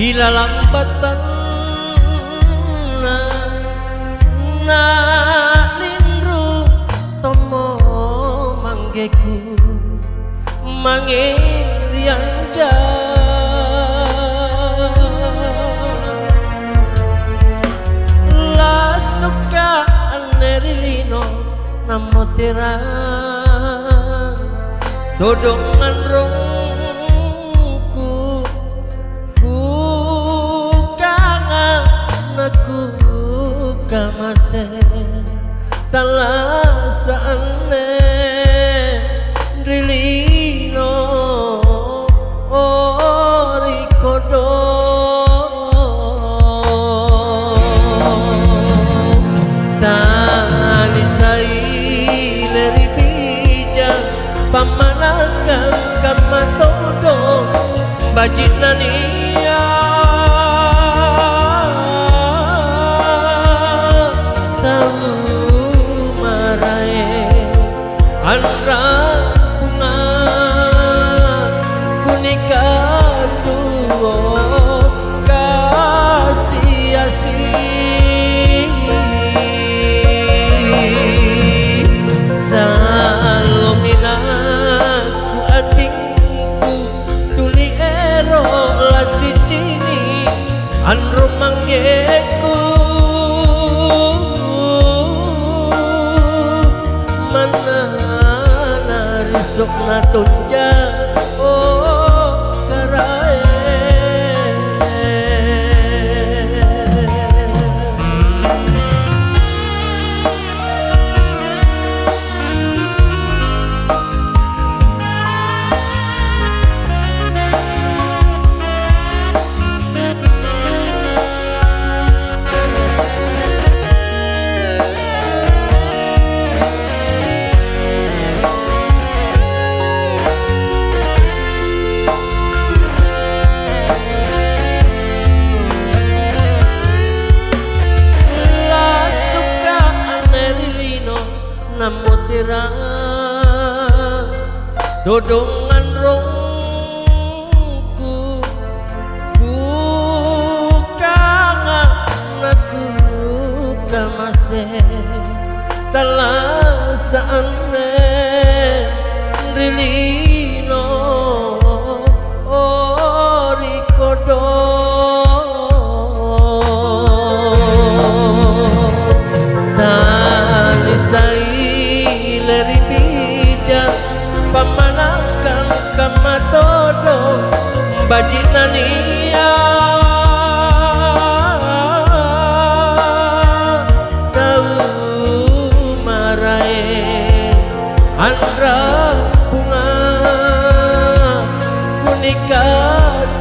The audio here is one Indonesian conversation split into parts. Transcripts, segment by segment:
ilalambatan na nindru tomo manggeku mangirianja la suka anerilino namo terang dodongan rongku ku kangen aku kamase talasane rilino orikodo tani saile bija pamanangan kamatodo bajinania tahu marae andra bunga kunika tuo kasih salominaku atingku tuli ero lasi cini anro manggeku mana narisok na tunja oh karae namo terang dodongan rongku ku kangen aku kamase talasane rilino orikodo tani saile bija pamanangkan kamatodo bajinania tahu marae andra bunga kunika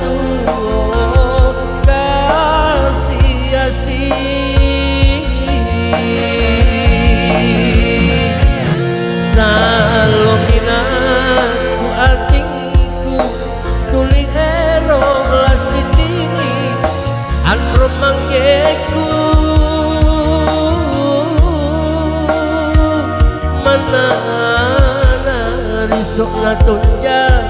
tuo kasih salominaku atingku tuli ero lasi cini anro manggeku mana narisok na tunja